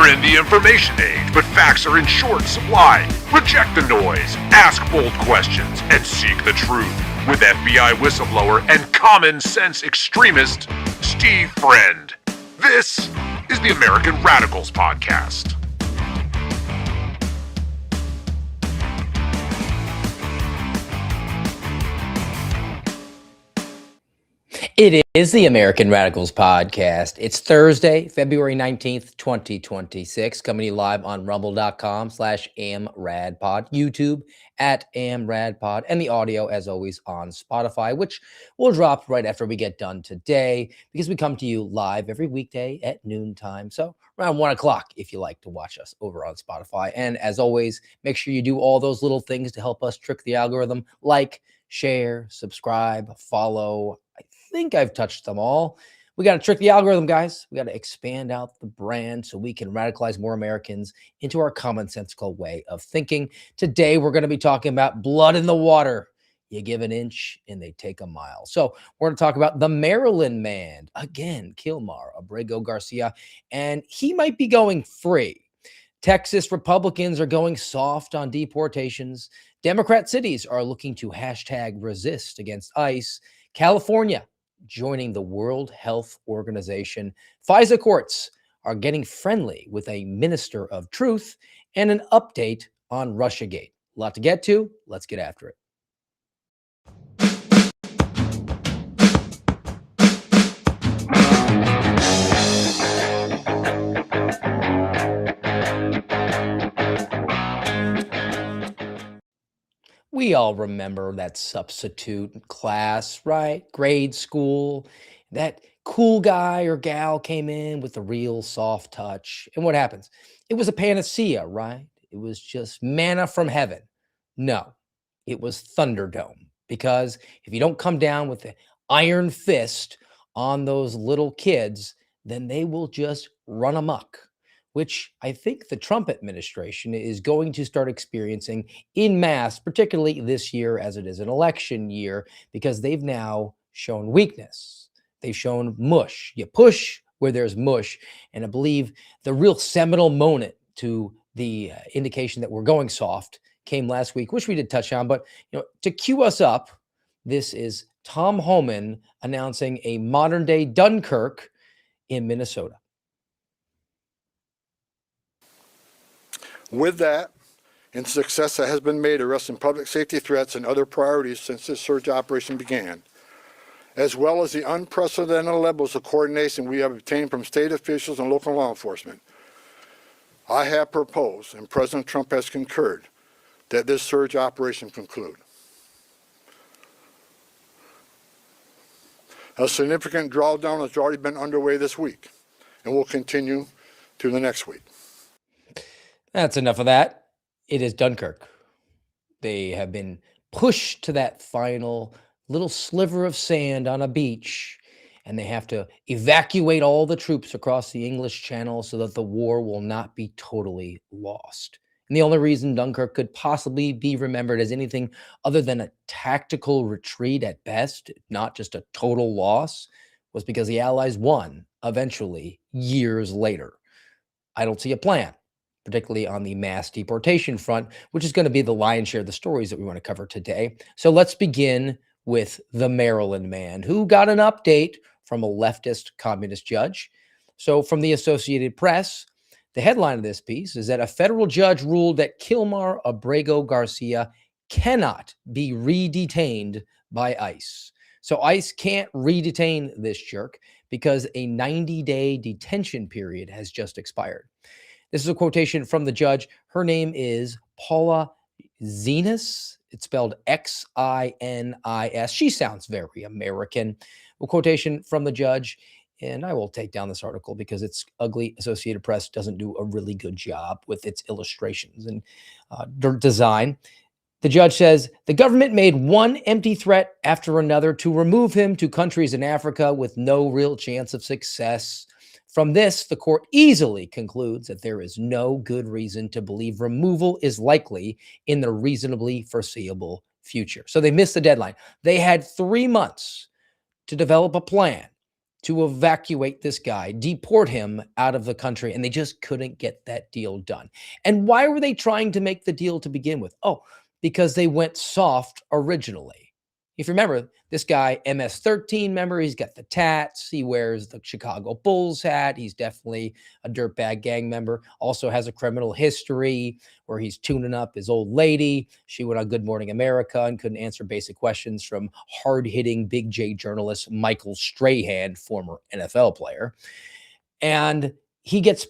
We're in the information age, but facts are in short supply. Reject the noise, ask bold questions, and seek the truth with FBI whistleblower and common sense extremist Steve Friend. This is the American Radicals Podcast. It is the American Radicals Podcast. It's Thursday, February 19th, 2026, coming to you live on rumble.com/amradpod, YouTube at amradpod, and the audio, as always, on Spotify, which will drop right after we get done today because we come to you live every weekday at noontime. So around 1 o'clock if you like to watch us over on Spotify. And as always, make sure you do all those little things to help us trick the algorithm, like, share, subscribe, follow. I think I've touched them all. We got to trick the algorithm, guys. We got to expand out the brand so we can radicalize more Americans into our commonsensical way of thinking. Today, we're going to be talking about blood in the water. You give an inch and they take a mile. So we're going to talk about the Maryland man, again, Kilmar Abrego Garcia, and he might be going free. Texas Republicans are going soft on deportations. Democrat cities are looking to hashtag resist against ICE. California joining the World Health Organization. FISA courts are getting friendly with a minister of truth, and an update on Russiagate. A lot to get to. Let's get after it. We all remember that substitute class, right? Grade school. That cool guy or gal came in with a real soft touch. And what happens? It was a panacea, right? It was just manna from heaven. No, it was Thunderdome. Because if you don't come down with the iron fist on those little kids, then they will just run amok, which I think the Trump administration is going to start experiencing in mass, particularly this year as it is an election year, because they've now shown weakness. They've shown mush. You push where there's mush. And I believe the real seminal moment to the indication that we're going soft came last week, which we did touch on. But to cue us up, this is Tom Homan announcing a modern-day Dunkirk in Minnesota. With that, and success that has been made arresting public safety threats and other priorities since this surge operation began, as well as the unprecedented levels of coordination we have obtained from state officials and local law enforcement, I have proposed, and President Trump has concurred, that this surge operation conclude. A significant drawdown has already been underway this week and will continue through the next week. That's enough of that. It is Dunkirk. They have been pushed to that final little sliver of sand on a beach, and they have to evacuate all the troops across the English Channel so that the war will not be totally lost. And the only reason Dunkirk could possibly be remembered as anything other than a tactical retreat at best, not just a total loss, was because the Allies won eventually years later. I don't see a plan, particularly on the mass deportation front, which is going to be the lion's share of the stories that we want to cover today. So let's begin with the Maryland man, who got an update from a leftist communist judge. So from the Associated Press, the headline of this piece is that a federal judge ruled that Kilmar Abrego Garcia cannot be re-detained by ICE. So ICE can't re-detain this jerk because a 90-day detention period has just expired. This is a quotation from the judge. Her name is Paula Xinis. It's spelled Xinis. She sounds very American. A quotation from the judge, and I will take down this article because it's ugly. Associated Press doesn't do a really good job with its illustrations and design. The judge says, the government made one empty threat after another to remove him to countries in Africa with no real chance of success. From this, the court easily concludes that there is no good reason to believe removal is likely in the reasonably foreseeable future. So they missed the deadline. They had 3 months to develop a plan to evacuate this guy, deport him out of the country, and they just couldn't get that deal done. And why were they trying to make the deal to begin with? Oh, because they went soft originally. If you remember, this guy, MS-13 member, he's got the tats, he wears the Chicago Bulls hat, he's definitely a dirtbag gang member, also has a criminal history where he's tuning up his old lady. She went on Good Morning America and couldn't answer basic questions from hard-hitting Big J journalist Michael Strahan, former NFL player. And he gets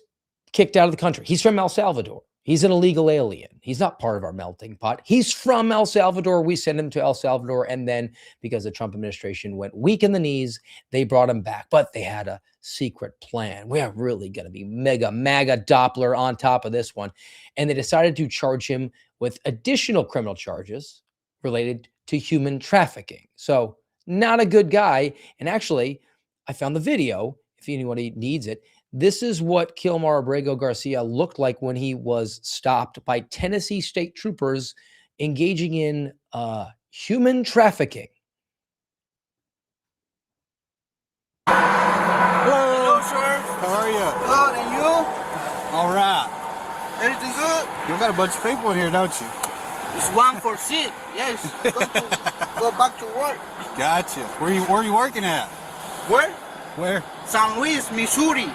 kicked out of the country. He's from El Salvador. He's an illegal alien. He's not part of our melting pot. He's from El Salvador. We sent him to El Salvador. And then because the Trump administration went weak in the knees, they brought him back. But they had a secret plan. We are really going to be mega, MAGA Doppler on top of this one. And they decided to charge him with additional criminal charges related to human trafficking. So not a good guy. And actually, I found the video, if anybody needs it. This is what Kilmar Abrego Garcia looked like when he was stopped by Tennessee state troopers engaging in human trafficking. Hello, sir. How are you? Good, and you? All right. Everything good? You got a bunch of people in here, don't you? It's one for sick. Yes. Go back to work. Gotcha. Where are you working at? Where? Where? San Luis, Missouri.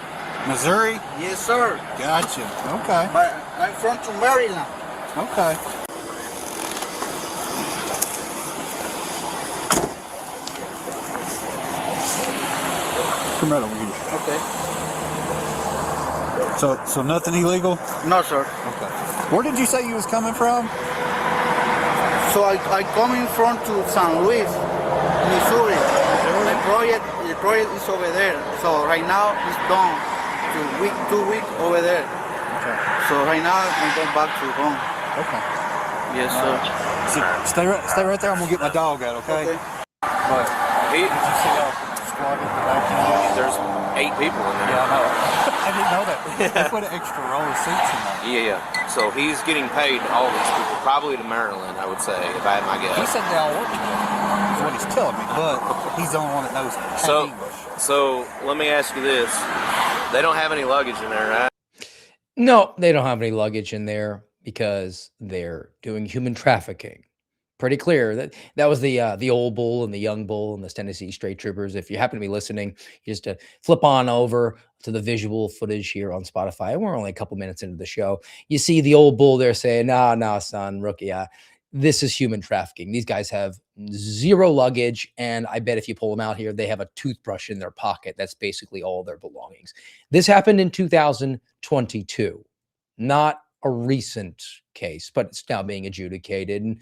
Missouri? Yes, sir. Gotcha. Okay. But I'm from to Maryland. Okay. Come right over here. Okay. So nothing illegal? No, sir. Okay. Where did you say you was coming from? So I coming from to San Luis, Missouri. The project is over there. So right now it's done. 2 weeks over there. Okay. So right now I'm going back to home. Okay. Yes, sir. So stay right there. I'm gonna get my dog out. Okay. Okay. But did you see how squad at the back? There's 8 people in there. Yeah, I know. I didn't know that. They put an extra row of seats in there. Yeah. So he's getting paid all these people, probably to Maryland, I would say, if I had my He guess. said they all work together. Is what he's telling me. But he's the only one that knows So, English. so let me ask you this: they don't have any luggage in there, right? No, they don't have any luggage in there because they're doing human trafficking. Pretty clear that was the old bull and the young bull and the Tennessee State Troopers. If you happen to be listening, just to flip on over to the visual footage here on Spotify. We're only a couple minutes into the show. You see the old bull there saying, "No, son, rookie, this is human trafficking. These guys have zero luggage, and I bet if you pull them out here, they have a toothbrush in their pocket. That's basically all their belongings." This happened in 2022, not a recent case, but it's now being adjudicated. And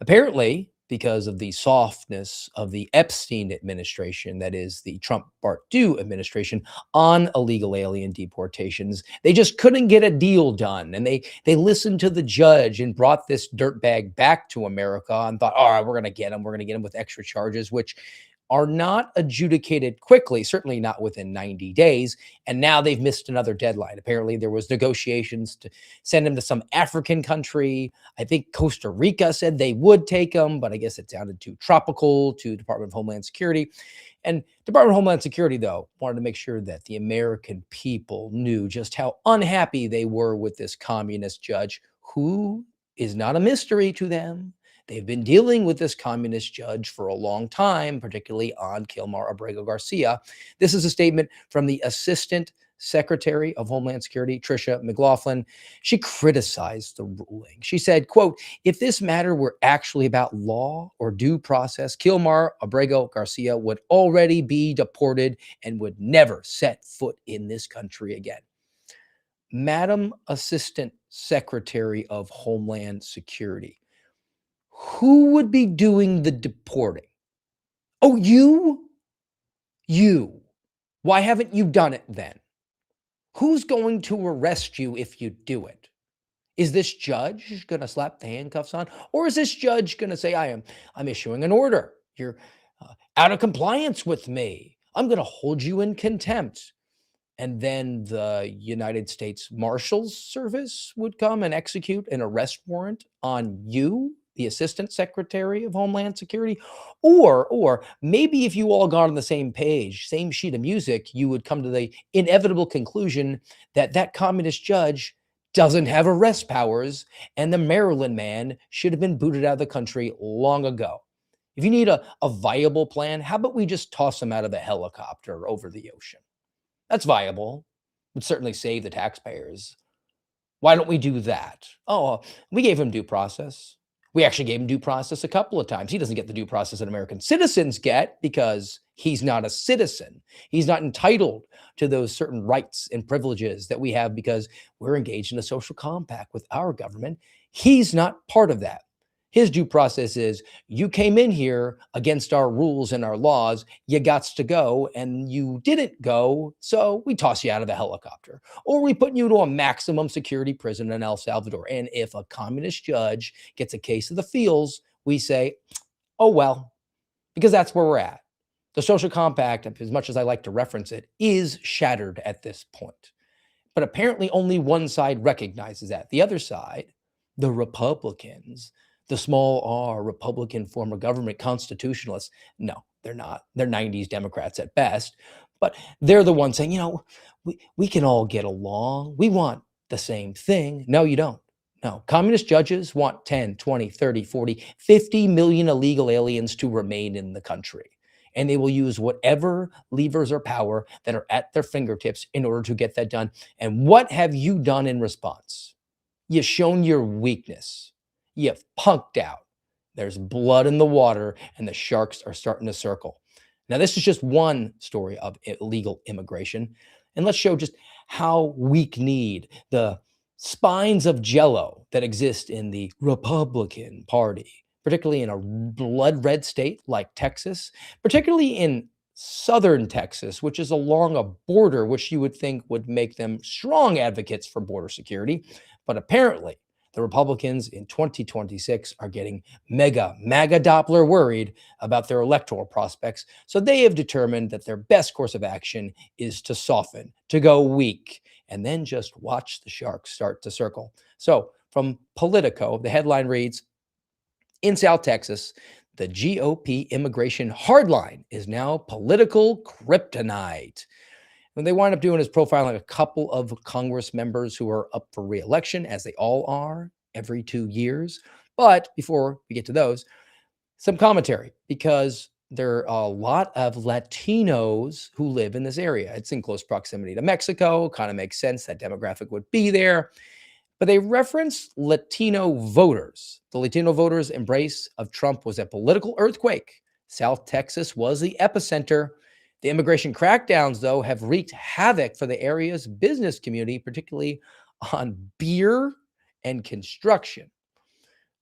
apparently, because of the softness of the Epstein administration, that is the Trump Bartu administration, on illegal alien deportations, they just couldn't get a deal done. And they listened to the judge and brought this dirtbag back to America and thought, all right, we're going to get him. We're going to get him with extra charges, which are not adjudicated quickly, certainly not within 90 days. And now they've missed another deadline. Apparently there was negotiations to send him to some African country. I think Costa Rica said they would take him, but I guess it sounded too tropical to Department of Homeland Security. And Department of Homeland Security, though, wanted to make sure that the American people knew just how unhappy they were with this communist judge, who is not a mystery to them. They've been dealing with this communist judge for a long time, particularly on Kilmar Abrego Garcia. This is a statement from the Assistant Secretary of Homeland Security, Tricia McLaughlin. She criticized the ruling. She said, quote, "If this matter were actually about law or due process, Kilmar Abrego Garcia would already be deported and would never set foot in this country again." Madam Assistant Secretary of Homeland Security, who would be doing the deporting? Oh, you? You. Why haven't you done it then? Who's going to arrest you if you do it? Is this judge going to slap the handcuffs on? Or is this judge going to say, I'm issuing an order. You're out of compliance with me. I'm going to hold you in contempt. And then the United States Marshals Service would come and execute an arrest warrant on you, the Assistant Secretary of Homeland Security? Or maybe if you all got on the same page, same sheet of music, you would come to the inevitable conclusion that that communist judge doesn't have arrest powers and the Maryland man should have been booted out of the country long ago. If you need a viable plan, how about we just toss him out of a helicopter over the ocean? That's viable. Would certainly save the taxpayers. Why don't we do that? Oh, we gave him due process. We actually gave him due process a couple of times. He doesn't get the due process that American citizens get because he's not a citizen. He's not entitled to those certain rights and privileges that we have because we're engaged in a social compact with our government. He's not part of that. His due process is you came in here against our rules and our laws, you gots to go, and you didn't go, so we toss you out of the helicopter. Or we put you to a maximum security prison in El Salvador. And if a communist judge gets a case of the feels, we say, oh, well, because that's where we're at. The social compact, as much as I like to reference it, is shattered at this point. But apparently only one side recognizes that. The other side, the Republicans, the small r Republican form of government constitutionalists, no, they're not. They're 90s Democrats at best. But they're the ones saying, we can all get along. We want the same thing. No, you don't. No, communist judges want 10, 20, 30, 40, 50 million illegal aliens to remain in the country. And they will use whatever levers or power that are at their fingertips in order to get that done. And what have you done in response? You've shown your weakness. You've punked out. There's blood in the water, and the sharks are starting to circle. Now, this is just one story of illegal immigration. And let's show just how weak-kneed the spines of jello that exist in the Republican Party, particularly in a blood red state like Texas, particularly in southern Texas, which is along a border, which you would think would make them strong advocates for border security. But apparently, the Republicans in 2026 are getting MAGA Doppler worried about their electoral prospects. So they have determined that their best course of action is to soften, to go weak, and then just watch the sharks start to circle. So from Politico, the headline reads, in South Texas, the GOP immigration hardline is now political kryptonite. What they wind up doing is profiling a couple of Congress members who are up for re-election, as they all are every 2 years. But before we get to those, some commentary, because there are a lot of Latinos who live in this area. It's in close proximity to Mexico. Kind of makes sense that demographic would be there. But they reference Latino voters. The Latino voters' embrace of Trump was a political earthquake. South Texas was the epicenter. The immigration crackdowns, though, have wreaked havoc for the area's business community, particularly on beer and construction.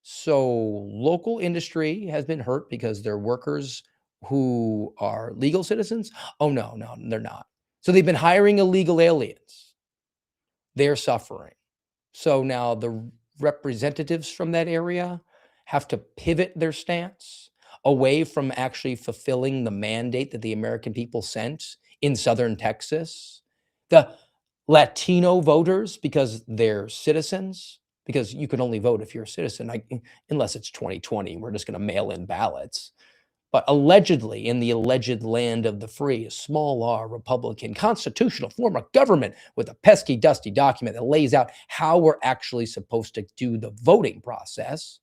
So local industry has been hurt because they're workers who are legal citizens. Oh, no, they're not. So they've been hiring illegal aliens. They're suffering. So now the representatives from that area have to pivot their stance away from actually fulfilling the mandate that the American people sent in southern Texas. The Latino voters, because they're citizens, because you can only vote if you're a citizen, unless it's 2020, we're just going to mail in ballots. But allegedly, in the alleged land of the free, a small r Republican constitutional form of government with a pesky, dusty document that lays out how we're actually supposed to do the voting process.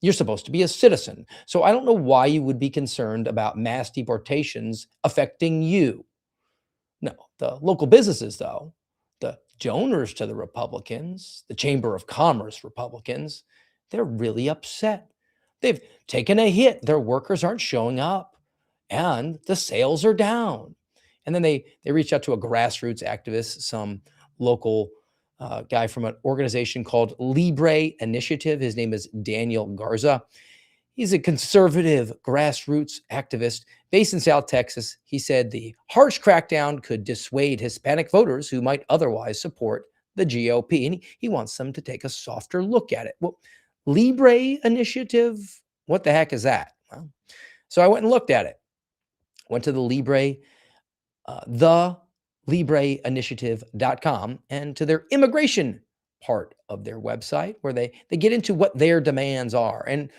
You're supposed to be a citizen. So I don't know why you would be concerned about mass deportations affecting you. No, the local businesses, though, the donors to the Republicans, the Chamber of Commerce Republicans, they're really upset. They've taken a hit. Their workers aren't showing up and the sales are down. And then they reached out to a grassroots activist, some local guy from an organization called Libre Initiative. His name is Daniel Garza. He's a conservative grassroots activist based in South Texas. He said the harsh crackdown could dissuade Hispanic voters who might otherwise support the GOP. And he wants them to take a softer look at it. Well, Libre Initiative, what the heck is that? Well, so I went and looked at it. Went to the LibreInitiative.com and to their immigration part of their website where they get into what their demands are. And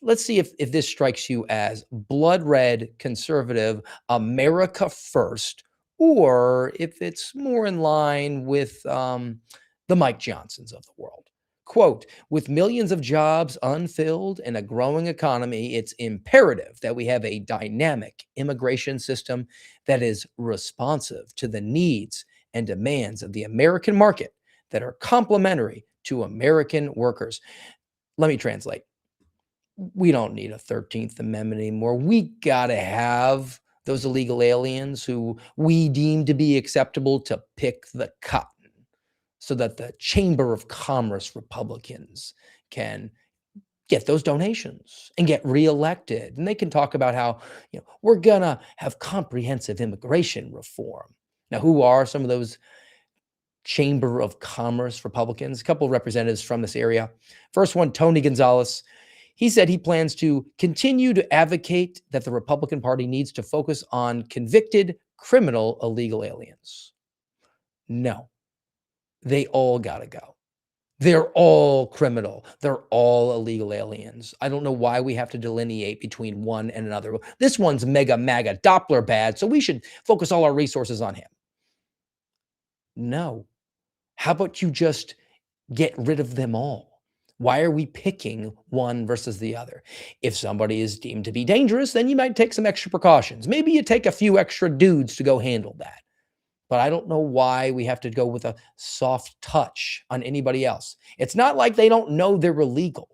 let's see if this strikes you as blood red, conservative, America first, or if it's more in line with the Mike Johnsons of the world. Quote, with millions of jobs unfilled and a growing economy, it's imperative that we have a dynamic immigration system that is responsive to the needs and demands of the American market that are complementary to American workers. Let me translate. We don't need a 13th Amendment anymore. We got to have those illegal aliens who we deem to be acceptable to pick the cotton so that the Chamber of Commerce Republicans can get those donations and get reelected. And they can talk about how, we're going to have comprehensive immigration reform. Now, who are some of those Chamber of Commerce Republicans? A couple of representatives from this area. First one, Tony Gonzalez. He said he plans to continue to advocate that the Republican Party needs to focus on convicted criminal illegal aliens. No, they all got to go. They're all criminal. They're all illegal aliens. I don't know why we have to delineate between one and another. This one's mega, MAGA, Doppler bad, so we should focus all our resources on him. No. How about you just get rid of them all? Why are we picking one versus the other? If somebody is deemed to be dangerous, then you might take some extra precautions. Maybe you take a few extra dudes to go handle that. But I don't know why we have to go with a soft touch on anybody else. It's not like they don't know they're illegal.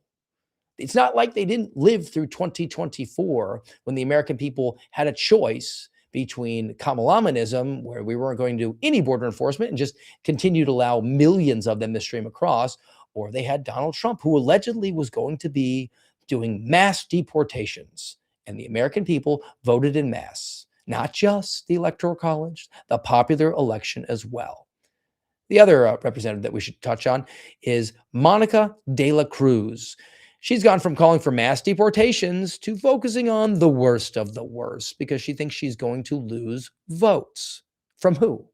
It's not like they didn't live through 2024 when the American people had a choice between Kamalamanism, where we weren't going to do any border enforcement and just continue to allow millions of them to stream across, or they had Donald Trump, who allegedly was going to be doing mass deportations. And the American people voted in mass, not just the Electoral College, the popular election as well. The other representative that we should touch on is Monica de la Cruz. She's gone from calling for mass deportations to focusing on the worst of the worst because she thinks she's going to lose votes. From who?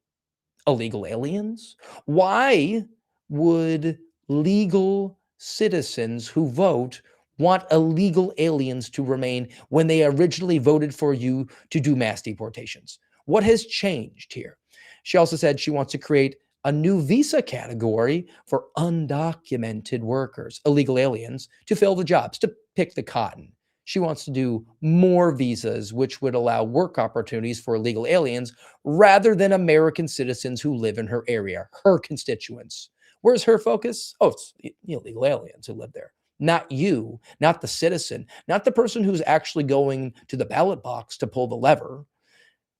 Illegal aliens? Why would legal citizens who vote want illegal aliens to remain when they originally voted for you to do mass deportations? What has changed here? She also said she wants to create a new visa category for undocumented workers, illegal aliens, to fill the jobs, to pick the cotton. She wants to do more visas, which would allow work opportunities for illegal aliens rather than American citizens who live in her area, her constituents. Where's her focus? Oh, it's illegal aliens who live there. Not you, not the citizen, not the person who's actually going to the ballot box to pull the lever.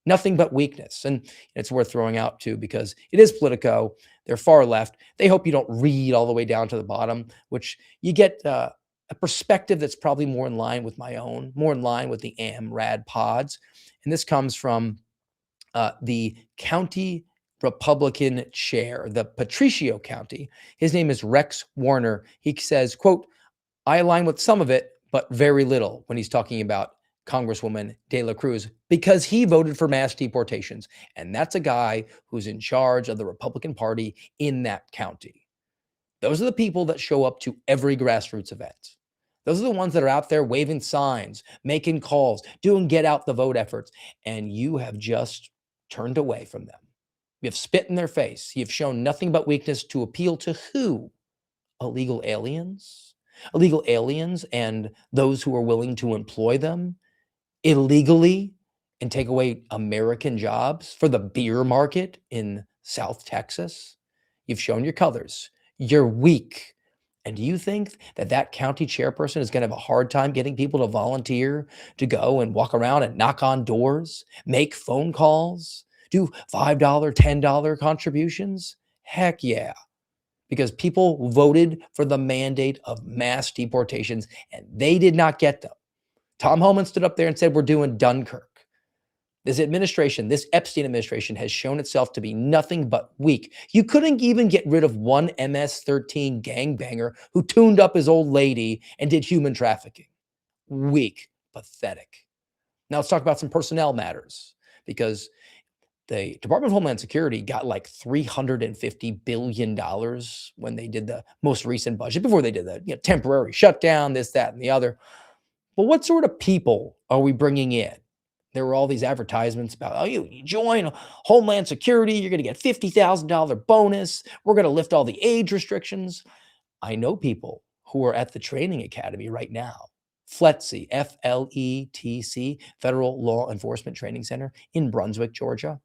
Nothing but weakness. And it's worth throwing out too, because it is Politico. They're far left. They hope you don't read all the way down to the bottom, which you get a perspective that's probably more in line with my own, more in line with the AMRAD pods. And this comes from the county Republican chair, the Patricio County. His name is Rex Warner. He says, quote, I align with some of it, but very little when he's talking about Congresswoman De La Cruz, because he voted for mass deportations. And that's a guy who's in charge of the Republican Party in that county. Those are the people that show up to every grassroots event. Those are the ones that are out there waving signs, making calls, doing get out the vote efforts. And you have just turned away from them. You've spit in their face. You've shown nothing but weakness to appeal to who? Illegal aliens? Illegal aliens and those who are willing to employ them illegally and take away American jobs for the beer market in South Texas. You've shown your colors. You're weak. And do you think that that county chairperson is going to have a hard time getting people to volunteer to go and walk around and knock on doors, make phone calls, do $5, $10 contributions? Heck yeah. Because people voted for the mandate of mass deportations and they did not get them. Tom Homan stood up there and said, we're doing Dunkirk. This administration, this Epstein administration, has shown itself to be nothing but weak. You couldn't even get rid of one MS-13 gangbanger who tuned up his old lady and did human trafficking. Weak, pathetic. Now let's talk about some personnel matters, because the Department of Homeland Security got like $350 billion when they did the most recent budget, before they did the temporary shutdown, this, that, and the other. But what sort of people are we bringing in? There were all these advertisements about, oh, you join Homeland Security, you're going to get $50,000 bonus. We're going to lift all the age restrictions. I know people who are at the training academy right now. FLETC, FLETC, Federal Law Enforcement Training Center in Brunswick, Georgia.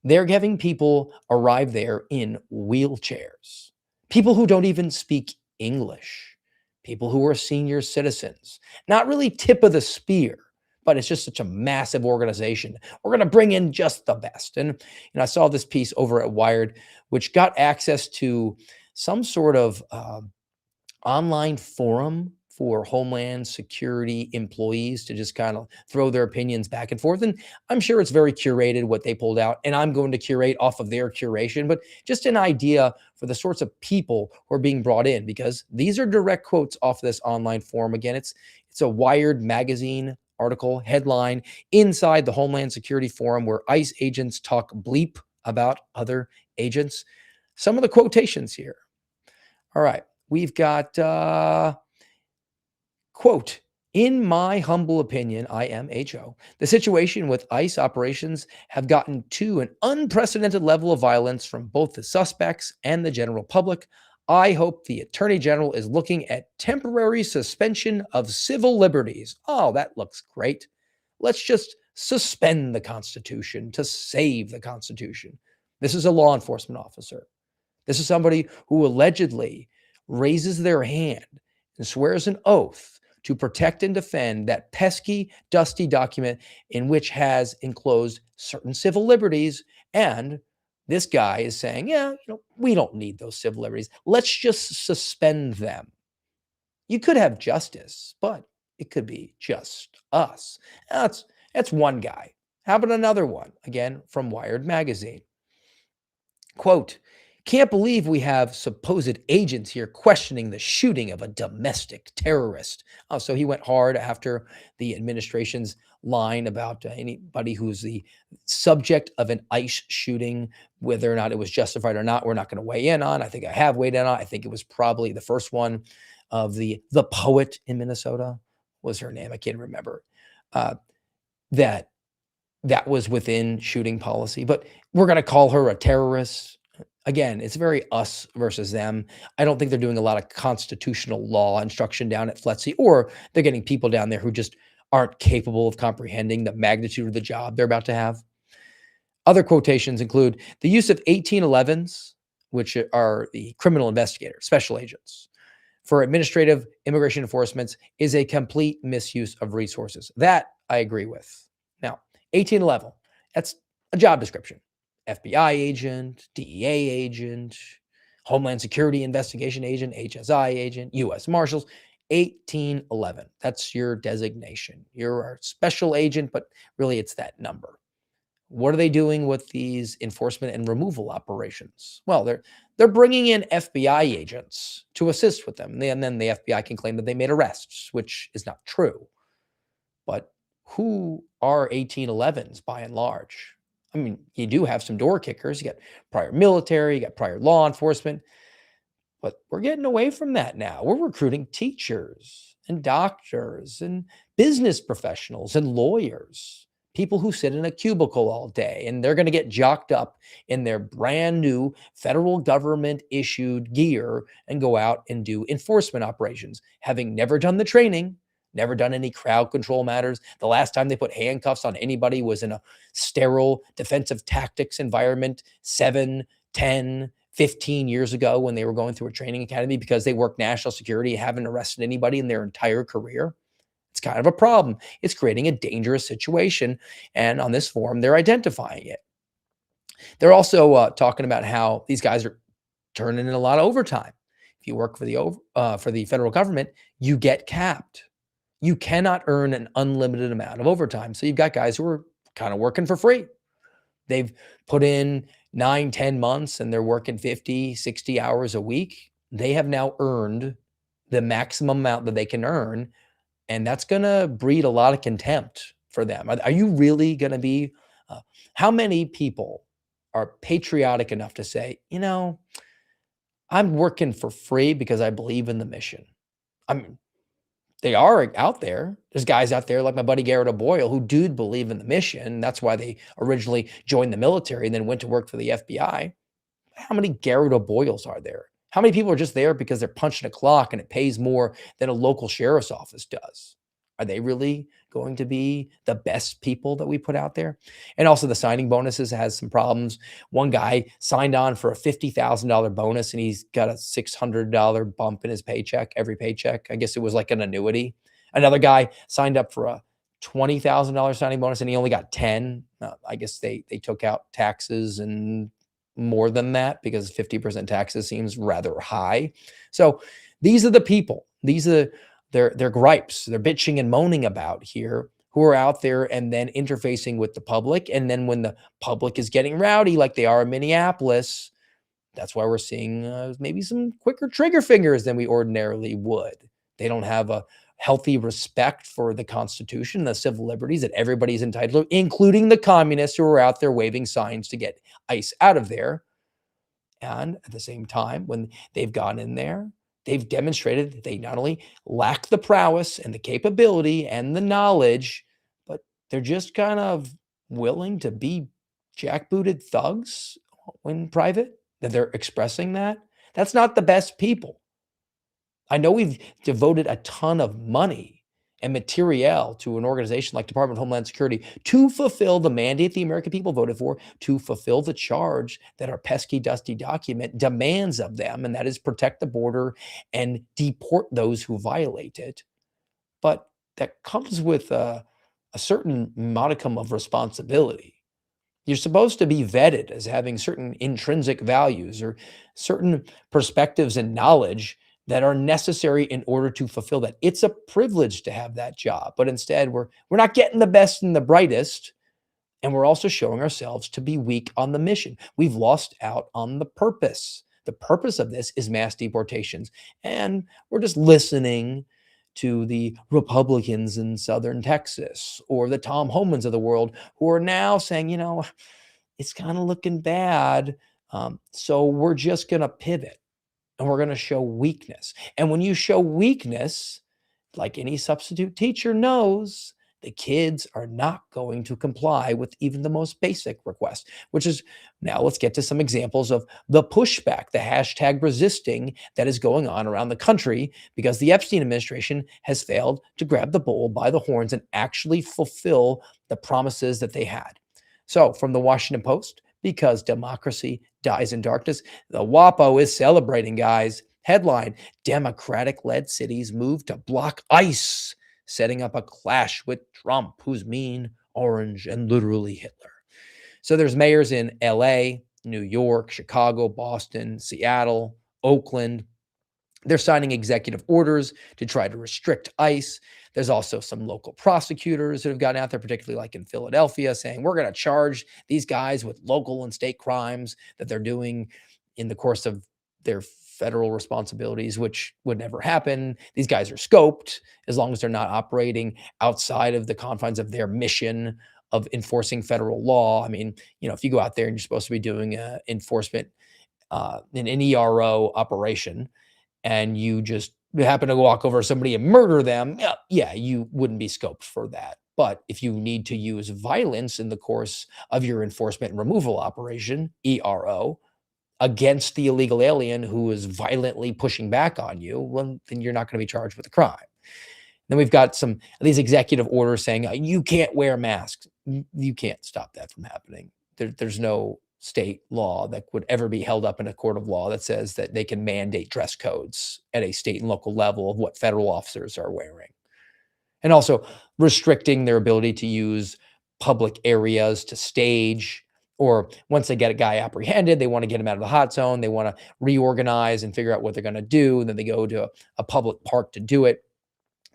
They're having people arrive there in wheelchairs, people who don't even speak English, people who are senior citizens, not really tip of the spear, but it's just such a massive organization. We're going to bring in just the best. And I saw this piece over at Wired, which got access to some sort of online forum for Homeland Security employees to just kind of throw their opinions back and forth. And I'm sure it's very curated what they pulled out, and I'm going to curate off of their curation, but just an idea for the sorts of people who are being brought in, because these are direct quotes off this online forum. Again, it's a Wired magazine article headline, inside the Homeland Security forum where ICE agents talk bleep about other agents. Some of the quotations here. All right. We've got, quote, in my humble opinion, IMHO, the situation with ICE operations have gotten to an unprecedented level of violence from both the suspects and the general public. I hope the Attorney General is looking at temporary suspension of civil liberties. Oh, that looks great. Let's just suspend the Constitution to save the Constitution. This is a law enforcement officer. This is somebody who allegedly raises their hand and swears an oath to protect and defend that pesky, dusty document in which has enclosed certain civil liberties. And this guy is saying, we don't need those civil liberties. Let's just suspend them. You could have justice, but it could be just us. That's one guy. How about another one? Again, from Wired magazine. Quote, can't believe we have supposed agents here questioning the shooting of a domestic terrorist. Oh, so he went hard after the administration's line about anybody who's the subject of an ICE shooting, whether or not it was justified or not, we're not going to weigh in on. I think I have weighed in on. I think it was probably the first one of the poet in Minnesota. What was her name? I can't remember. That was within shooting policy, but we're going to call her a terrorist. Again, it's very us versus them. I don't think they're doing a lot of constitutional law instruction down at FLETC, or they're getting people down there who just aren't capable of comprehending the magnitude of the job they're about to have. Other quotations include the use of 1811s, which are the criminal investigators, special agents, for administrative immigration enforcement is a complete misuse of resources. That I agree with. Now, 1811, that's a job description. FBI agent, DEA agent, Homeland Security investigation agent, HSI agent, U.S. Marshals, 1811. That's your designation. You're a special agent, but really it's that number. What are they doing with these enforcement and removal operations? Well, they're bringing in FBI agents to assist with them. And then the FBI can claim that they made arrests, which is not true. But who are 1811s by and large? I mean, you do have some door kickers. You got prior military, you got prior law enforcement, but we're getting away from that now. We're recruiting teachers and doctors and business professionals and lawyers, people who sit in a cubicle all day, and they're going to get jocked up in their brand new federal government issued gear and go out and do enforcement operations, having never done the training, never done any crowd control matters. The last time they put handcuffs on anybody was in a sterile defensive tactics environment 7, 10, 15 years ago when they were going through a training academy because they worked national security, haven't arrested anybody in their entire career. It's kind of a problem. It's creating a dangerous situation. And on this forum, they're identifying it. They're also talking about how these guys are turning in a lot of overtime. If you work for the federal government, you get capped. You cannot earn an unlimited amount of overtime. So you've got guys who are kind of working for free. They've put in 9, 10 months and they're working 50, 60 hours a week. They have now earned the maximum amount that they can earn. And that's going to breed a lot of contempt for them. Are you really going to be, how many people are patriotic enough to say, I'm working for free because I believe in the mission. They are out there. There's guys out there like my buddy Garrett O'Boyle who do believe in the mission. That's why they originally joined the military and then went to work for the FBI. How many Garrett O'Boyles are there? How many people are just there because they're punching a clock and it pays more than a local sheriff's office does? Are they really going to be the best people that we put out there? And also the signing bonuses has some problems. One guy signed on for a $50,000 bonus and he's got a $600 bump in his paycheck, every paycheck. I guess it was like an annuity. Another guy signed up for a $20,000 signing bonus and he only got 10. I guess they took out taxes and more than that because 50% taxes seems rather high. So these are the people. These are their gripes. They're bitching and moaning about here who are out there and then interfacing with the public. And then when the public is getting rowdy like they are in Minneapolis, that's why we're seeing maybe some quicker trigger fingers than we ordinarily would. They don't have a healthy respect for the Constitution, the civil liberties that everybody's entitled to, including the communists who are out there waving signs to get ICE out of there. And at the same time, when they've gone in there, they've demonstrated that they not only lack the prowess and the capability and the knowledge, but they're just kind of willing to be jackbooted thugs when private, that they're expressing that. That's not the best people. I know we've devoted a ton of money and materiel to an organization like Department of Homeland Security to fulfill the mandate the American people voted for, to fulfill the charge that our pesky, dusty document demands of them, and that is protect the border and deport those who violate it. But that comes with a certain modicum of responsibility. You're supposed to be vetted as having certain intrinsic values or certain perspectives and knowledge that are necessary in order to fulfill that. It's a privilege to have that job, but instead we're not getting the best and the brightest, and we're also showing ourselves to be weak on the mission. We've lost out on the purpose. The purpose of this is mass deportations, and we're just listening to the Republicans in Southern Texas or the Tom Homans of the world who are now saying, it's kind of looking bad. So we're just going to pivot and we're going to show weakness. And when you show weakness, like any substitute teacher knows, the kids are not going to comply with even the most basic request, which is now let's get to some examples of the pushback, the hashtag resisting that is going on around the country because the Epstein administration has failed to grab the bull by the horns and actually fulfill the promises that they had. So from the Washington Post, because democracy dies in darkness, the WAPO is celebrating, guys. Headline, Democratic-led cities move to block ICE, setting up a clash with Trump, who's mean, orange, and literally Hitler. So there's mayors in LA, New York, Chicago, Boston, Seattle, Oakland. They're signing executive orders to try to restrict ICE. There's also some local prosecutors that have gotten out there, particularly like in Philadelphia, saying we're going to charge these guys with local and state crimes that they're doing in the course of their federal responsibilities, which would never happen. These guys are scoped as long as they're not operating outside of the confines of their mission of enforcing federal law. I mean, if you go out there and you're supposed to be doing enforcement in an ERO operation and you just happen to walk over somebody and murder them, yeah, you wouldn't be scoped for that. But if you need to use violence in the course of your enforcement and removal operation, ERO, against the illegal alien who is violently pushing back on you, well, then you're not going to be charged with a crime. Then we've got some of these executive orders saying you can't wear masks. You can't stop that from happening. There's no state law that would ever be held up in a court of law that says that they can mandate dress codes at a state and local level of what federal officers are wearing. And also restricting their ability to use public areas to stage, or once they get a guy apprehended, they want to get him out of the hot zone. They want to reorganize and figure out what they're going to do. And then they go to a public park to do it.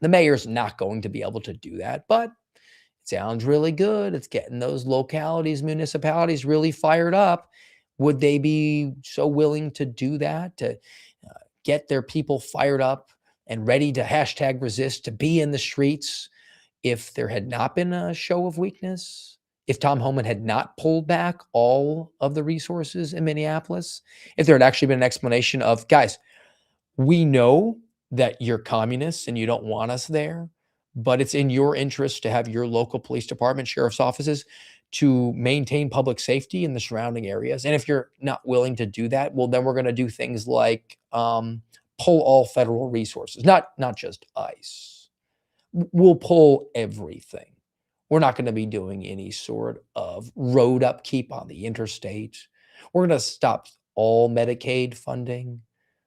The mayor's not going to be able to do that, but it sounds really good. It's getting those localities, municipalities really fired up. Would they be so willing to do that, to get their people fired up and ready to hashtag resist, to be in the streets if there had not been a show of weakness? if Tom Homan had not pulled back all of the resources in Minneapolis, if there had actually been an explanation of, guys, we know that you're communists and you don't want us there, but it's in your interest to have your local police department, sheriff's offices to maintain public safety in the surrounding areas. And if you're not willing to do that, well, then we're going to do things like pull all federal resources, not just ICE. We'll pull everything. We're not going to be doing any sort of road upkeep on the interstate. We're going to stop all Medicaid funding,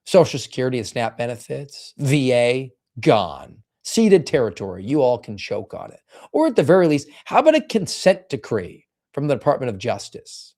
Social Security and SNAP benefits, VA, gone. Ceded territory. You all can choke on it. Or at the very least, how about a consent decree from the Department of Justice?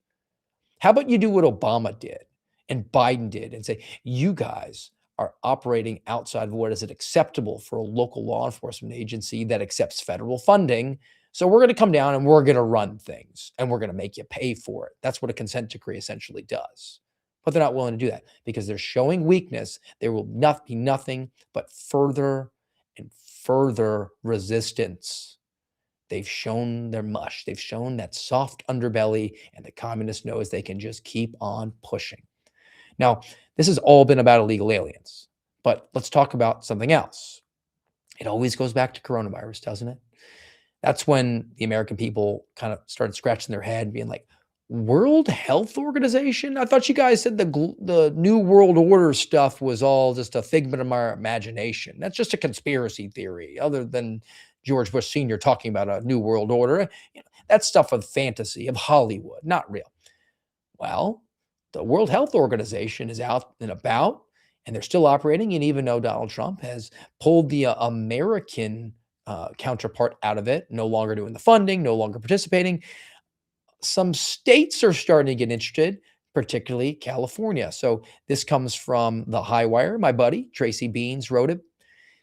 How about you do what Obama did and Biden did and say, you guys are operating outside of what is acceptable for a local law enforcement agency that accepts federal funding. So we're going to come down and we're going to run things and we're going to make you pay for it. That's what a consent decree essentially does. But they're not willing to do that because they're showing weakness. There will not be nothing but further and further resistance. They've shown their mush. They've shown that soft underbelly, and the communist knows they can just keep on pushing. Now, this has all been about illegal aliens, but let's talk about something else. It always goes back to coronavirus, doesn't it? That's when the American people kind of started scratching their head, being like, World Health Organization? I thought you guys said the New World Order stuff was all just a figment of our imagination. That's just a conspiracy theory, other than George Bush Sr. talking about a New World Order. That's stuff of fantasy, of Hollywood, not real. Well, the World Health Organization is out and about, and they're still operating. And even though Donald Trump has pulled the American counterpart out of it, no longer doing the funding, no longer participating, some states are starting to get interested, particularly California. So this comes from the High Wire. My buddy, Tracy Beans, wrote it.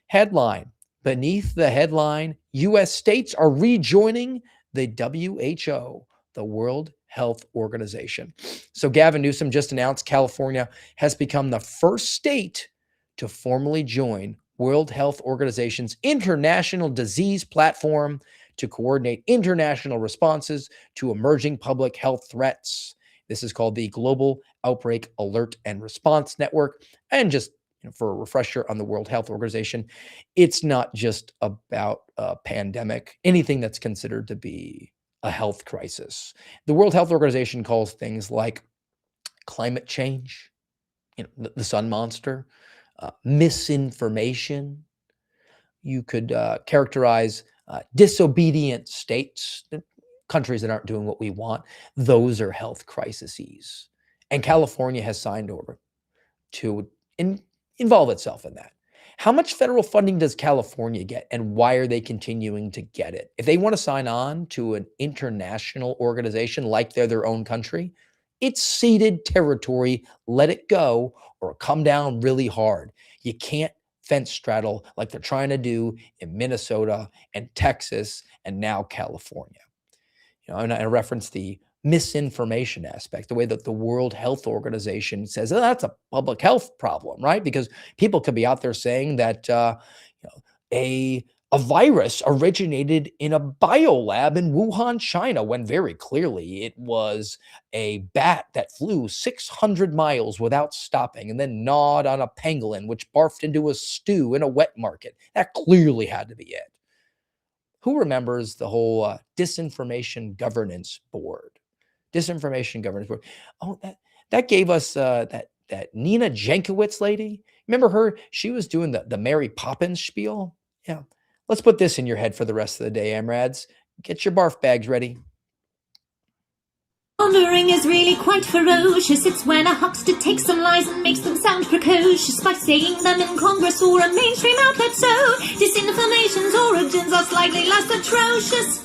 Headline, beneath the headline, U.S. states are rejoining the WHO, the World Health Organization. So Gavin Newsom just announced California has become the first state to formally join World Health Organization's International Disease Platform to coordinate international responses to emerging public health threats. This is called the Global Outbreak Alert and Response Network. And just for a refresher on the World Health Organization, it's not just about a pandemic, anything that's considered to be a health crisis. The World Health Organization calls things like climate change, the sun monster, misinformation. You could characterize disobedient states, countries that aren't doing what we want. Those are health crises. And California has signed over to involve itself in that. How much federal funding does California get, and why are they continuing to get it? If they want to sign on to an international organization like they're their own country, it's ceded territory. Let it go or come down really hard. You can't fence straddle like they're trying to do in Minnesota and Texas and now California. And I reference the misinformation aspect, the way that the World Health Organization says, oh, that's a public health problem, right? Because people could be out there saying that a virus originated in a biolab in Wuhan, China, when very clearly it was a bat that flew 600 miles without stopping and then gnawed on a pangolin, which barfed into a stew in a wet market. That clearly had to be it. Who remembers the whole Disinformation Governance Board? Disinformation Governance Board. Oh, that gave us that Nina Jankowicz lady. Remember her? She was doing the Mary Poppins spiel. Yeah. Let's put this in your head for the rest of the day, Amrads. Get your barf bags ready. Laundering is really quite ferocious. It's when a huckster takes some lies and makes them sound precocious by saying them in Congress or a mainstream outlet. So disinformation's origins are slightly less atrocious.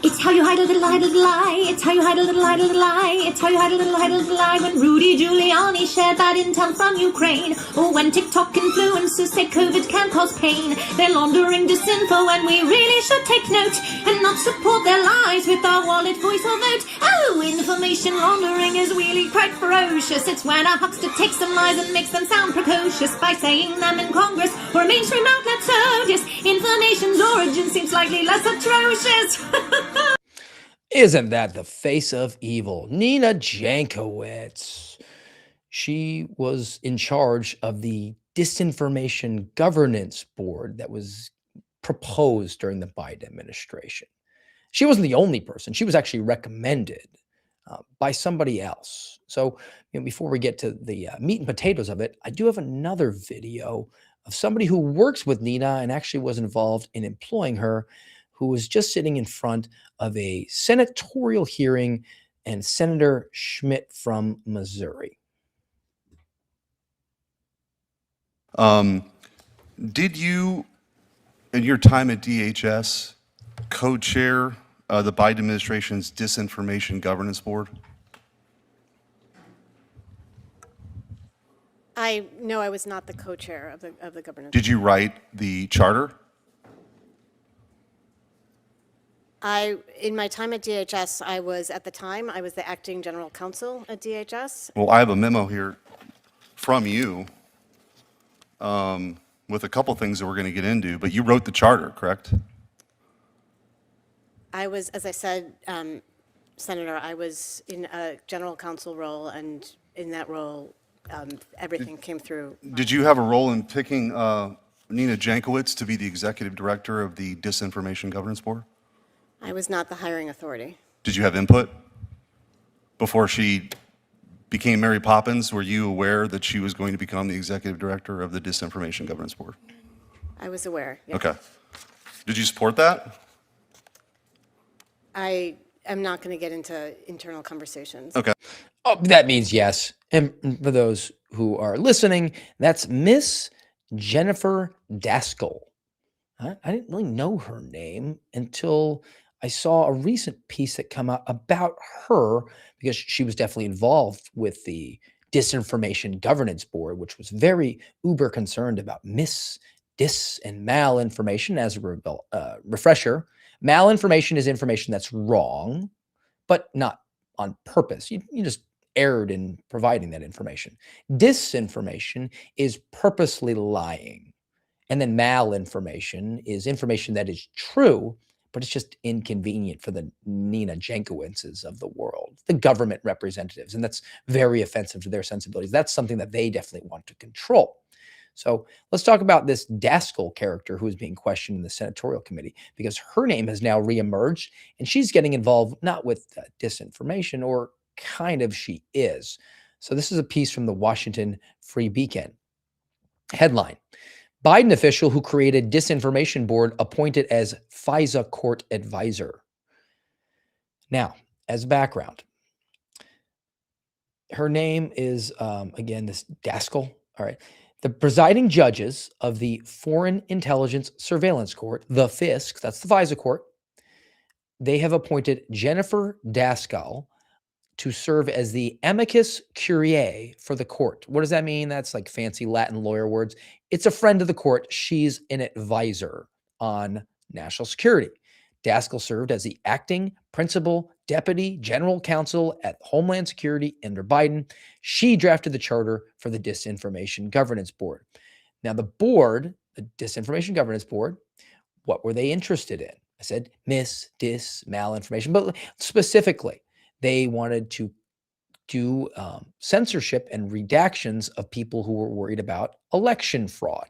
It's how you hide a little lie. It's how you hide a little lie. It's how you hide a little lie. When Rudy Giuliani shared bad intel from Ukraine, or when TikTok influencers say COVID can cause pain. They're laundering disinfo, and we really should take note and not support their lies with our wallet, voice, or vote. Oh, information laundering is really quite ferocious. It's when a huckster takes some lies and makes them sound precocious by saying them in Congress or a mainstream outlet. So disinformation's origin seems slightly less atrocious. Isn't that the face of evil? Nina Jankowicz. She was in charge of the Disinformation Governance Board that was proposed during the Biden administration. She wasn't the only person. She was actually recommended by somebody else. So, before we get to the meat and potatoes of it, I do have another video of somebody who works with Nina and actually was involved in employing her, who was just sitting in front of a senatorial hearing, and Senator Schmidt from Missouri. Did you, in your time at DHS, co-chair the Biden administration's Disinformation Governance Board? No, I was not the co-chair of the governance. Did you write the charter? In my time at DHS, I was the acting general counsel at DHS. Well, I have a memo here from you with a couple things that we're going to get into, but you wrote the charter, correct? I was, as I said, Senator, I was in a general counsel role, and in that role, everything came through. Did you have a role in picking Nina Jankowicz to be the executive director of the Disinformation Governance Board? I was not the hiring authority. Did you have input before she became Mary Poppins? Were you aware that she was going to become the executive director of the Disinformation Governance Board? I was aware. Yes. Okay. Did you support that? I am not going to get into internal conversations. Okay. Oh, that means yes. And for those who are listening, that's Miss Jennifer Daskal. I didn't really know her name until I saw a recent piece that come out about her, because she was definitely involved with the Disinformation Governance Board, which was very uber concerned about dis, and malinformation. As a refresher, malinformation is information that's wrong, but not on purpose. You just erred in providing that information. Disinformation is purposely lying. And then malinformation is information that is true, but it's just inconvenient for the Nina Jankowiczes of the world, the government representatives. And that's very offensive to their sensibilities. That's something that they definitely want to control. So let's talk about this Daskal character who is being questioned in the senatorial committee, because her name has now reemerged, and she's getting involved not with disinformation, or kind of she is. So this is a piece from the Washington Free Beacon. Headline: Biden official who created disinformation board appointed as FISA court advisor. Now, as background, her name is, again, this Daskal. All right. The presiding judges of the Foreign Intelligence Surveillance Court, the FISC, that's the FISA court, they have appointed Jennifer Daskal to serve as the amicus curiae for the court. What does that mean? That's like fancy Latin lawyer words. It's a friend of the court. She's an advisor on national security. Daskal served as the acting principal deputy general counsel at Homeland Security under Biden. She drafted the charter for the Disinformation Governance Board. Now, the board, the Disinformation Governance Board, what were they interested in? I said malinformation, but specifically, they wanted to do censorship and redactions of people who were worried about election fraud,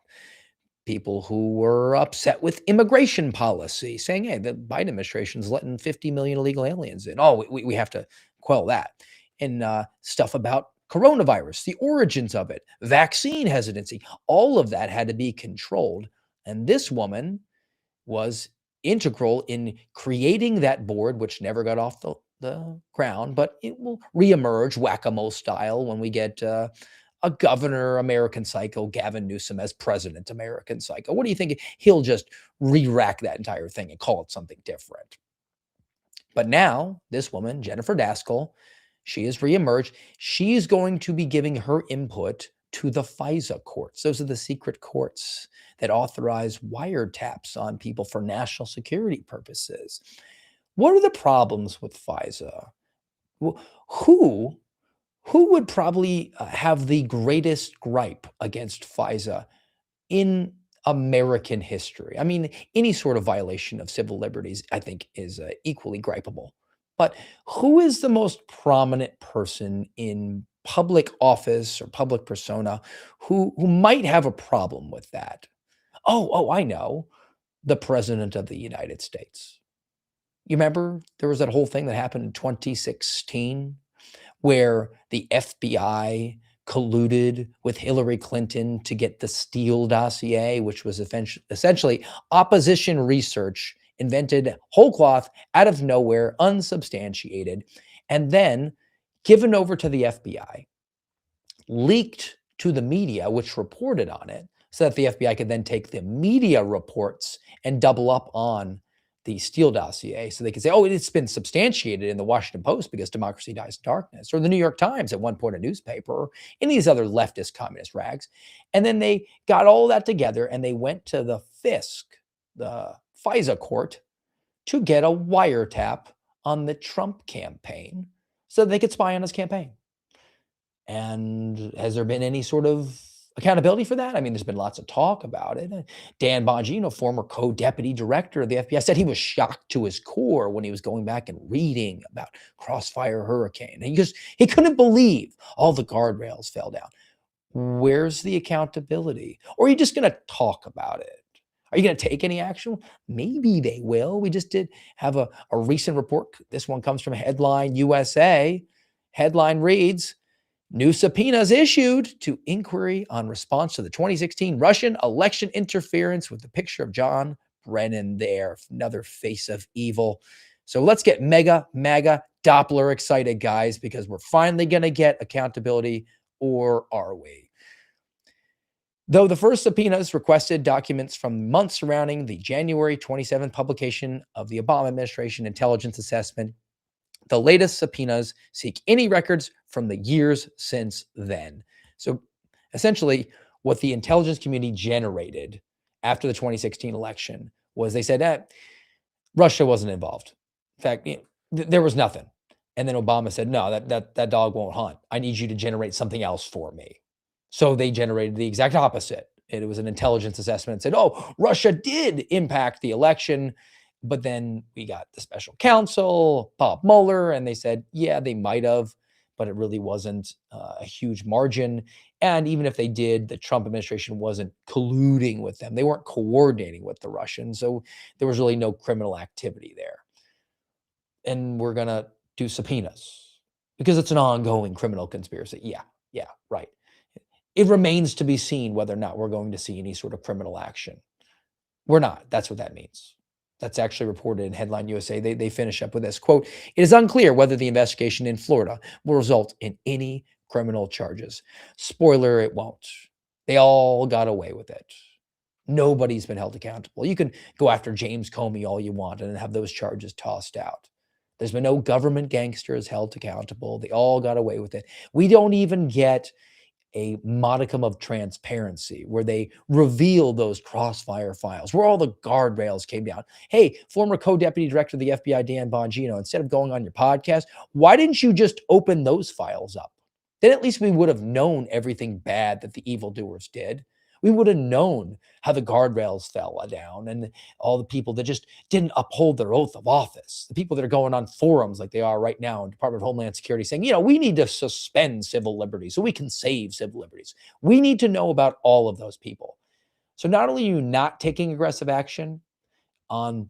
people who were upset with immigration policy, saying, hey, the Biden administration is letting 50 million illegal aliens in. Oh, we have to quell that. And stuff about coronavirus, the origins of it, vaccine hesitancy, all of that had to be controlled. And this woman was integral in creating that board, which never got off the ground, but it will reemerge whack-a-mole style when we get a governor, American Psycho, Gavin Newsom as president, American Psycho. What do you think? He'll just re-rack that entire thing and call it something different. But now, this woman, Jennifer Daskal, she has reemerged. She's going to be giving her input to the FISA courts. Those are the secret courts that authorize wiretaps on people for national security purposes. What are the problems with FISA? Who would probably have the greatest gripe against FISA in American history? I mean, any sort of violation of civil liberties, I think, is equally gripeable. But who is the most prominent person in public office or public persona who might have a problem with that? Oh, I know. The President of the United States. You remember there was that whole thing that happened in 2016 where the FBI colluded with Hillary Clinton to get the Steele dossier, which was essentially opposition research invented whole cloth out of nowhere, unsubstantiated, and then given over to the FBI, leaked to the media, which reported on it, so that the FBI could then take the media reports and double up on the Steele dossier. So they could say, oh, it's been substantiated in the Washington Post because democracy dies in darkness, or the New York Times at one point, a newspaper, or any of these other leftist communist rags. And then they got all that together and they went to the FISC, the FISA court, to get a wiretap on the Trump campaign so they could spy on his campaign. And has there been any sort of accountability for that? I mean, there's been lots of talk about it. Dan Bongino, former co-deputy director of the FBI, said he was shocked to his core when he was going back and reading about Crossfire Hurricane. And he couldn't believe all the guardrails fell down. Where's the accountability? Or are you just going to talk about it? Are you going to take any action? Maybe they will. We just did have a recent report. This one comes from Headline USA. Headline reads, new subpoenas issued to inquiry on response to the 2016 Russian election interference, with the picture of John Brennan there, another face of evil. So let's get MAGA Doppler excited, guys, because we're finally going to get accountability, or are we? Though the first subpoenas requested documents from months surrounding the January 27th publication of the Obama administration intelligence assessment, the latest subpoenas seek any records from the years since then. So essentially, what the intelligence community generated after the 2016 election was they said, Russia wasn't involved. In fact, there was nothing. And then Obama said, no, that dog won't hunt. I need you to generate something else for me. So they generated the exact opposite. It was an intelligence assessment and said, oh, Russia did impact the election. But then we got the special counsel, Bob Mueller, and they said, yeah, they might have, but it really wasn't a huge margin. And even if they did, the Trump administration wasn't colluding with them. They weren't coordinating with the Russians. So there was really no criminal activity there. And we're going to do subpoenas because it's an ongoing criminal conspiracy. Yeah, right. It remains to be seen whether or not we're going to see any sort of criminal action. We're not. That's what that means. That's actually reported in Headline USA. They finish up with this quote, it is unclear whether the investigation in Florida will result in any criminal charges. Spoiler, it won't. They all got away with it. Nobody's been held accountable. You can go after James Comey all you want and have those charges tossed out. There's been no government gangsters held accountable. They all got away with it. We don't even get a modicum of transparency where they reveal those Crossfire files, where all the guardrails came down. Hey, former co-deputy director of the FBI, Dan Bongino, instead of going on your podcast, why didn't you just open those files up? Then at least we would have known everything bad that the evildoers did. We would have known how the guardrails fell down and all the people that just didn't uphold their oath of office, the people that are going on forums like they are right now in Department of Homeland Security saying, we need to suspend civil liberties so we can save civil liberties. We need to know about all of those people. So not only are you not taking aggressive action on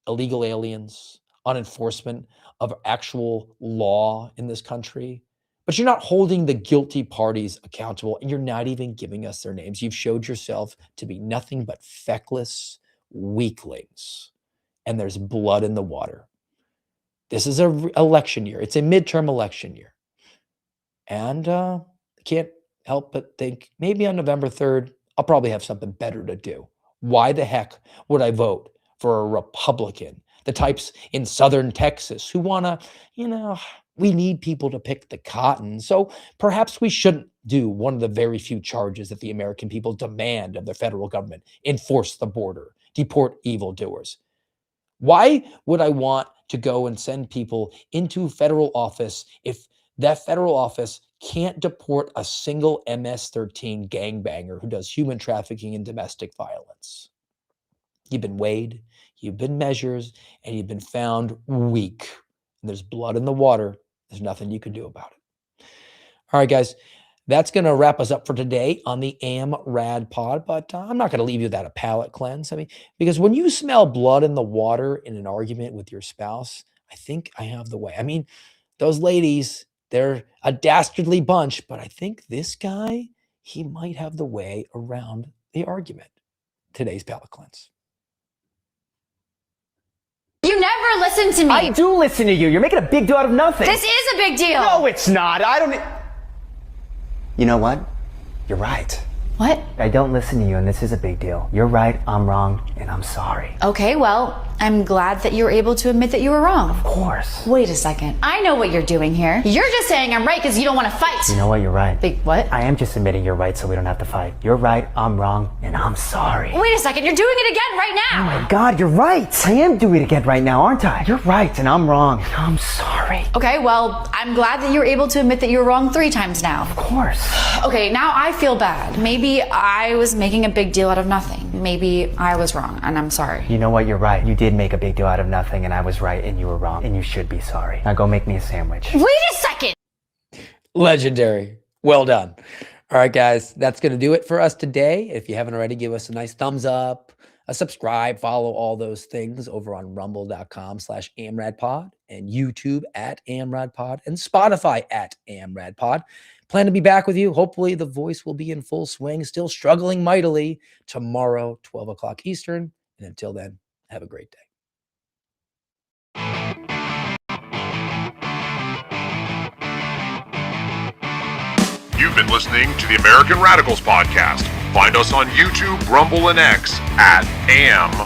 illegal aliens, on enforcement of actual law in this country, but you're not holding the guilty parties accountable, and you're not even giving us their names. You've showed yourself to be nothing but feckless weaklings, and there's blood in the water. This is an election year. It's a midterm election year. And I can't help but think maybe on November 3rd, I'll probably have something better to do. Why the heck would I vote for a Republican? The types in southern Texas who want to, we need people to pick the cotton. So perhaps we shouldn't do one of the very few charges that the American people demand of the federal government: enforce the border, deport evildoers. Why would I want to go and send people into federal office if that federal office can't deport a single MS-13 gangbanger who does human trafficking and domestic violence? You've been weighed, you've been measured, and you've been found weak. and there's blood in the water, there's nothing you can do about it. All right, guys, that's going to wrap us up for today on the AmRad pod, but I'm not going to leave you without a palate cleanse. I mean, because when you smell blood in the water in an argument with your spouse, I think I have the way. I mean, those ladies, they're a dastardly bunch, but I think this guy, he might have the way around the argument. Today's palate cleanse. You never listen to me. I do listen to you. You're making a big deal out of nothing. This is a big deal. No, it's not. I don't... You know what? You're right. What? I don't listen to you, and this is a big deal. You're right, I'm wrong, and I'm sorry. Okay, well, I'm glad that you were able to admit that you were wrong. Of course. Wait a second. I know what you're doing here. You're just saying I'm right because you don't want to fight. You know what? You're right. Big what? I am just admitting you're right so we don't have to fight. You're right, I'm wrong, and I'm sorry. Wait a second. You're doing it again right now. Oh my God, you're right. I am doing it again right now, aren't I? You're right, and I'm wrong, and I'm sorry. Okay, well, I'm glad that you were able to admit that you were wrong 3 times now. Of course. Okay, now I feel bad. Maybe I was making a big deal out of nothing. Maybe I was wrong, and I'm sorry. You know what? You're right. You did make a big deal out of nothing, and I was right, and you were wrong, and you should be sorry. Now go make me a sandwich. Wait a second! Legendary. Well done. All right, guys, that's going to do it for us today. If you haven't already, give us a nice thumbs up, a subscribe, follow all those things over on rumble.com/AmRadPod and YouTube @AmRadPod and Spotify @AmRadPod. Plan to be back with you. Hopefully the voice will be in full swing, still struggling mightily tomorrow, 12 o'clock Eastern. And until then, have a great day. You've been listening to the American Radicals podcast. Find us on YouTube, Rumble, and X @AmRadPod.